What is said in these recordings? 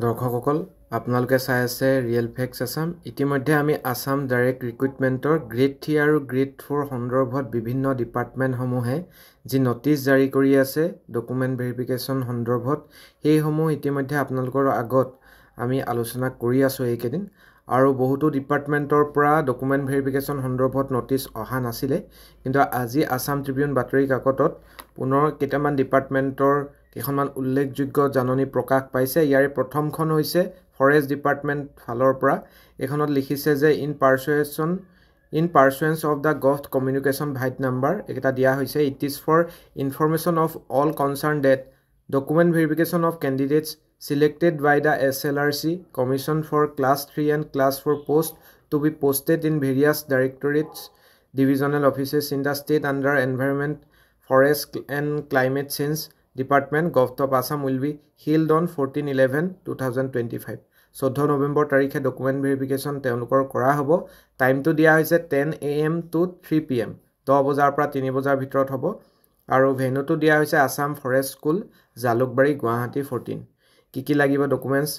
দৰ্শকসকল আপোনালোকে চাই আছে ৰিয়েল ফেক্টছ আসাম ইতিমধ্যে আমি আসাম ডাইৰেক্ট ৰিক্ৰুটমেন্টৰ গ্ৰেড 3 আৰু গ্ৰেড 4 সন্দৰ্ভত বিভিন্ন ডিপাৰ্টমেন্ট সমূহে যি নটিচ জাৰি কৰি আছে ডকুমেন্ট ভেৰিফিকেশন সন্দৰ্ভত সেই সমূহ ইতিমধ্যে আপোনালোকৰ আগত আমি আলোচনা কৰি আছো এইকেদিন আৰু বহুতো ডিপাৰ্টমেন্টৰ পৰা ডকুমেন্ট ভেৰিফিকেশন সন্দৰ্ভত নটিচ অহা নাছিলে কিন্তু আজি আসাম ট্ৰিবিউন বাতৰি কাকতত পুনৰ কেইটামান ডিপাৰ্টমেন্টৰ কেখনমান উল্লেখযোগ্য জাননী প্ৰকাশ পাইছে ইয়াৰে প্ৰথমখন হৈছে ফৰেষ্ট ডিপাৰ্টমেন্ট ফালৰ পৰা এখনত লিখিছে যে in pursuance of the GOVT communication white number এটা দিয়া হৈছে it is for information of all concerned that document verification of candidates selected by the SLRC Commission for Class 3 and Class 4 post to be posted in various directorates divisional offices in the state under Environment, Forest and Climate Change Department GOVT of Assam will be held on 14/11/2025 14 November তাৰিখে document verification তেওঁলোকৰ কৰা হ'ব টাইমটো দিয়া হৈছে 10 AM to 3 PM 10 বজাৰ পৰা 3 বজাৰ ভিতৰত হ'ব আৰু ভেন্যুটো দিয়া হৈছে আসাম ফৰেষ্ট স্কুল জালুকবাৰী গুৱাহাটী 14 কি লাগিব ডকুমেন্টস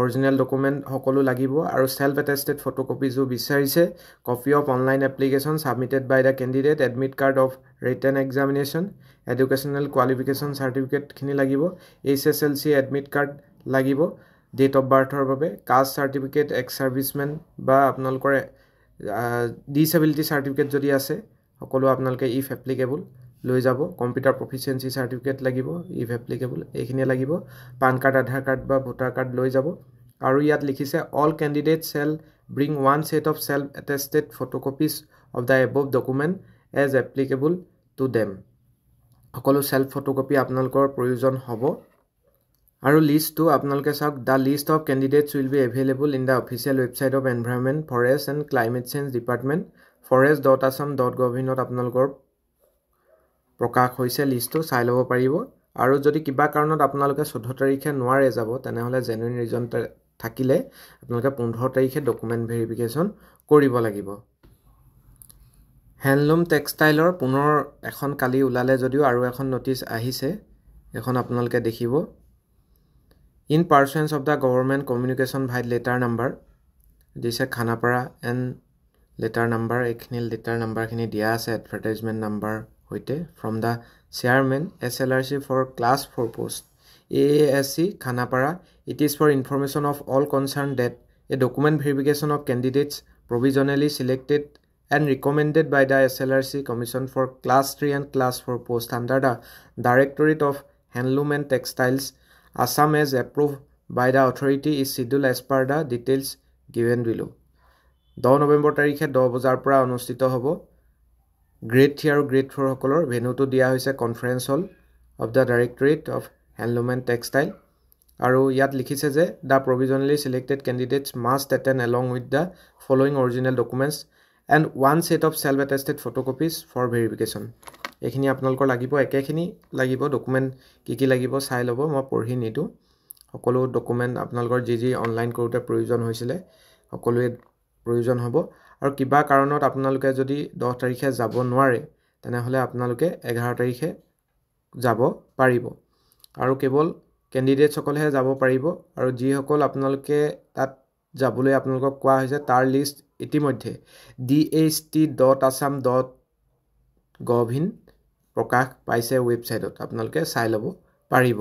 অৰিজিনাল ডকুমেন্ট সকলো লাগিব আৰু সেলফ অ্যাটেস্টেড ফটোকপি जो বিচাৰিছে copy of online application submitted by the candidate admit card of written examination educational qualification certificate খিনি লাগিব HSLC এডমিট কাৰ্ড লাগিব ডেট অফ বাৰ্থৰ বাবে কাষ্ট সাৰ্টিফিকেট এক্স সাৰ্ভিসমেন বা আপোনালোকৰ ডিসেবিলিটি সাৰ্টিফিকেট যদি আছে সকলো আপোনালোকে ইফ এপ্লিকেবল লৈ যাব কম্পিউটাৰ প্ৰফিচিয়েন্সি সাৰ্টিফিকেট লাগিব ইফ এপ্লিকেবল এইখিনি লাগিব পান কাৰ্ড আধাৰ কাৰ্ড বা ভোটাৰ কাৰ্ড লৈ যাব আৰু ইয়াত লিখিছে all candidate shall bring one set of self attested photocopies of the above document as applicable to them সকলো সেলফ ফটোকপি আপোনালোকৰ প্ৰয়োজন হ'ব আৰু লিষ্টটো আপোনালোকে চাওক the list of candidates will be available in the official website of Environment, Forest and Climate Change Department forest.assam.gov ত আপোনালোকৰ প্ৰকাশ হৈছে লিষ্টটো চাই ল'ব পাৰিব আৰু যদি কিবা কাৰণত আপোনালোকে 14 তাৰিখে নোৱাৰে যাব তেনেহলে জেনুইন ৰিজন থাকিলে আপোনালোকে 15 তাৰিখে ডকুমেন্ট ভেৰিফিকেশন কৰিব লাগিব হ্যান্ডলুম টেক্সটাইলৰ পুনৰ এখন কালি উলালে যদিও আৰু এখন নটিচ আহিছে এখন আপোনালোকে দেখিব in pursuance of the government communication white letter number দিছে খানাপাৰা এণ্ড লেটাৰ নাম্বাৰ এখনি লেটাৰ নাম্বাৰ খিনি দিয়া আছে এডভাৰটাইজমেন্ট নাম্বাৰ হইতে from the chairman SLRC for class 4 post AASC Khanapara it is for information of all concerned that a document verification of candidates provisionally selected and recommended by the SLRC Commission for class 3 and class 4 post under the Directorate of Handloom and Textiles Assam as approved by the authority is scheduled as per the details given below 10 November তাৰিখে 10 বজাৰ পৰা অনুষ্ঠিত হ'ব grade 3 আৰু grade 4 সকলৰ ভেন্যুটো দিয়া হৈছে conference hall of the directorate of handloom and textile আৰু ইয়াত লিখিছে যে the provisionally selected candidates must attend along with the following original documents and one set of self attested photocopies for verification এখিনি আপোনালোকৰ লাগিব একেখিনি লাগিব ডকুমেন্ট কি লাগিব চাই ল'ব মই পঢ়ি নিদু সকলো ডকুমেন্ট আপোনালোকৰ যি অনলাইন কৰোতে প্ৰয়োজন হৈছিল সকলোৱে প্ৰয়োজন হ'ব আৰু কিবা কাৰণত আপোনালোকে যদি 10 তাৰিখে যাব নোৱাৰে তেনেহলে আপোনালোকে 11 তাৰিখে যাব পাৰিব আৰু কেৱল ক্যান্ডিডেট সকলহে যাব পাৰিব আৰু যি সকল আপোনালোকে তাত যাবলৈ আপোনালোকক কোৱা হৈছে তাৰ লিষ্ট ইতিমধ্যে dht.assam.gov প্ৰকাশ পাইছে ৱেবছাইটত আপোনালোকে চাই ল'ব পাৰিব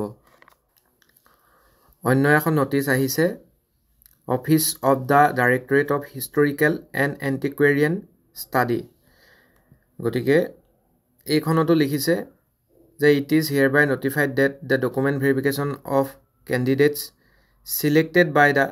অন্য এখন নটিচ আহিছে Office of the Directorate of Historical and Antiquarian Study গটিকে এইখনতো লিখিছে যে it is hereby notified that the document verification of candidates selected by the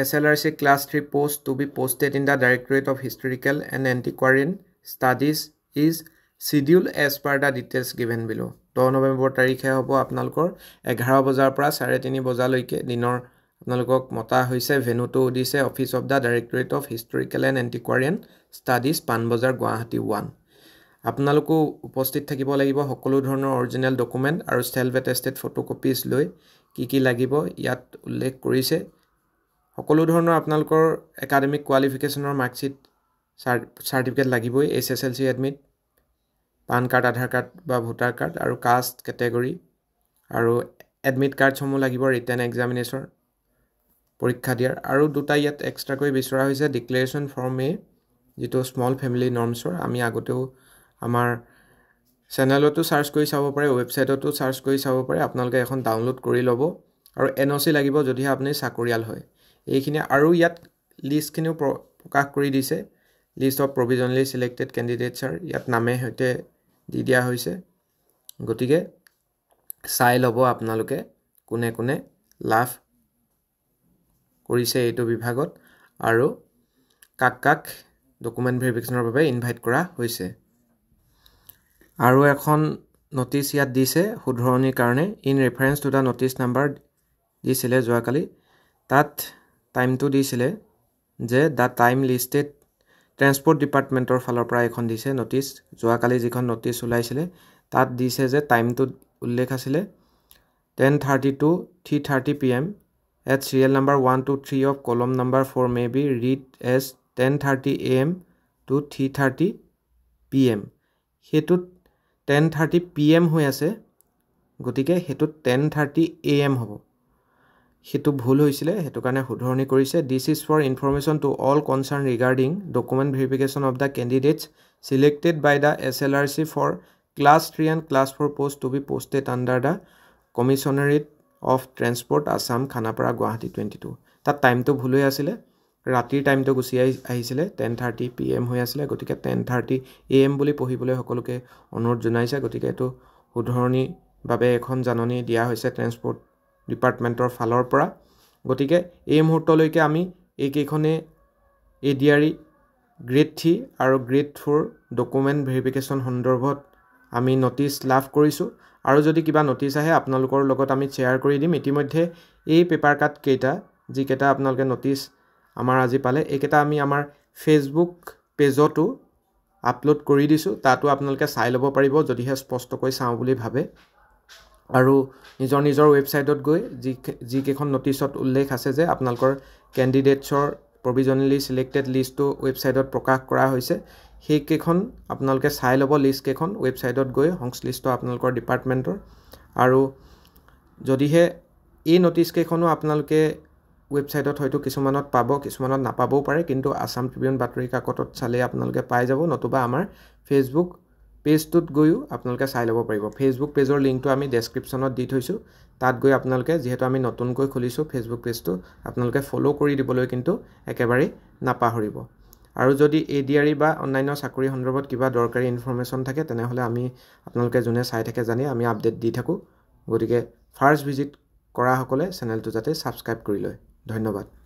SLRC class 3 post to be posted in the Directorate of Historical and Antiquarian Studies is scheduled as per the details given below 10 November তাৰিখে হ'ব আপোনালোকৰ 11 বজাৰ পৰা 3:30 বজালৈকে দিনৰ আপোনালোকক মতা হৈছে ভেন্যুটো দিছে office of the directorate of historical and antiquarian studies Panbazar Guwahati 1 আপোনালোকো উপস্থিত থাকিব লাগিব সকলো ধৰণৰ অৰিজিনাল ডকুমেন্ট আৰু সেলফ অ্যাটেস্টেড ফটোকপিজ লৈ কি লাগিব ইয়াত উল্লেখ কৰিছে সকলো ধৰণৰ আপোনালোকৰ একাডেমিক কোৱালিফিকেশনৰ মাৰ্কশিট সাৰ্টিফিকেট লাগিবই HSLC admit PAN card Aadhaar card বা ভোটাৰ কাৰ্ড আৰু কাষ্ট কেটেগৰী আৰু এডমিট কাৰ্ড সমূহ লাগিব ৰিটেন এক্সামিনেচন পৰীক্ষা দিয়াৰ আৰু দুটা ইয়াত এক্সট্ৰাকৈ বিচৰা হৈছে ডিক্লেৰেশ্যন ফৰ্ম এ যেটো স্মল ফ্যামিলি নৰ্মছৰ আমি আগতেও আমাৰ চেনেলতো সাৰ্চ কৰি চাব পাৰে ওয়েবসাইটতো সাৰ্চ কৰি চাব পাৰে আপোনালোকে এখন ডাউনলোড কৰি ল'ব আৰু এনঅসি লাগিব যদি আপুনি চাকৰিয়াল হয় এইখিনি আৰু ইয়াত লিষ্টখিনিও প্ৰকাশ কৰি দিছে লিষ্ট অফ প্ৰভিজনালি সিলেক্টেড ক্যান্ডিডেটছৰ ইয়াত নামে হতে দি দিয়া হৈছে গতিকে চাই ল'ব আপোনালোকে কোনে কোনে লাভ কৰিছে এইটো বিভাগত আৰু কাক ডকুমেন্ট ভেৰিফিকেশনৰ বাবে ইনভাইট কৰা হৈছে আৰু এখন নোটিছ ইয়াত দিছে শুধৰণিৰ কাৰণে in reference to the notice number দিছিলে যোৱাকালি তাত টাইমটো দিছিলে যে দা টাইম লিষ্টেড ট্ৰান্সপোৰ্ট ডিপাৰ্টমেন্টৰ ফালৰ পৰা এখন দিছে নোটিছ যোৱাকালি যিখন নোটিছ ওলাইছিলে তাত দিছে যে টাইমটো উল্লেখ আছিলে 10:30 to 3:30 pm at serial number 123 of column number 4 may be read as 10:30 am to 3:30 pm হেতুত 10:30 pm হৈ আছে গতিকে হেতুত 10:30 am হ'ব হেতু ভুল হৈছিলে হেতু কাৰণে শুধৰণি কৰিছে this is for information to all concerned regarding document verification of the candidates selected by the SLRC for class 3 and class 4 post to be posted under the Commissionerate of Transport Assam Khanapara Guwahati 22 তাত টাইমটো ভুল হৈ আছিল ৰাতিৰ টাইমটো গুছি আহিছিল 10:30 pm হৈ আছিল গতিকে 10:30 am বুলি পঢ়িবলৈ সকলোকে অনুৰোধ জনাইছে গতিকে এটো শুধৰণি বাবে এখন জাননী দিয়া হৈছে ট্ৰান্সপোৰ্ট ডিপাৰ্টমেন্টৰ ফালৰ পৰা গতিকে এই মুহূৰ্তলৈকে আমি এইকেইখনে এডিআৰই গ্ৰেড 3 আৰু গ্ৰেড 4 ডকুমেন্ট ভেৰিফিকেশন সন্দৰ্ভত আমি নোটিছ লাভ কৰিছো আৰু যদি কিবা নোটিছ আহে আপোনালোকৰ লগত আমি শেয়াৰ কৰি দিম ইতিমধ্যে এই পেপাৰ কাট কেইটা যিকেটা আপোনালোকে নোটিছ আমাৰ আজি পালে এইকেটা আমি আমাৰ ফেসবুক পেজতো আপলোড কৰি দিছো তাতো আপোনালোকে চাই ল'ব পাৰিব যদিহে স্পষ্টকৈ চাও বুলি ভাবে আৰু নিজৰ ওয়েবসাইটত গৈ যি কেখন নোটিছত উল্লেখ আছে যে আপোনালোকৰ ক্যান্ডিডেটছৰ প্ৰভিজনালি সিলেক্টেড লিষ্টটো ওয়েবসাইটত প্ৰকাশ কৰা হৈছে সেই কেখন আপোনালোকে চাই ল'ব লিষ্ট কেখন ওয়েবসাইটত গৈ সংশ্লিষ্ট আপোনালোকৰ ডিপাৰ্টমেন্টৰ আৰু যদিহে এই নোটিছ কেখনো আপোনালোকে ওয়েবসাইটত হয়তো কিছুমানত পাব কিছুমানত নাপাবও পাৰে কিন্তু আসাম ট্ৰিবিউন বাতৰি কাকতত চালে আপোনালোকে পাই যাব নতুবা আমাৰ ফেসবুক পেজটোত গৈও আপোনালোকে চাই ল'ব পাৰিব ফেসবুক পেজৰ লিংকটো আমি ডেসক্ৰিপচনত দি থৈছো তাত গৈ আপোনালোকে যেহেতু আমি নতুনকৈ খুলিছো ফেসবুক পেজটো আপোনালোকে ফলো কৰি দিবলৈ কিন্তু একেবাৰে নাপাহৰিব আৰু যদি এডিআৰই বা অন্যান্য চাকৰি সন্দৰ্ভত কিবা দৰকাৰী ইনফৰমেশন থাকে তেনেহলে আমি আপোনালোকে জুনে চাই থাকে জানি আমি আপডেট দি থাকো গতিকে ফাৰ্স্ট ভিজিট কৰা সকলে চেনেলটো যাতে সাবস্ক্ৰাইব কৰি লয় ধন্যবাদ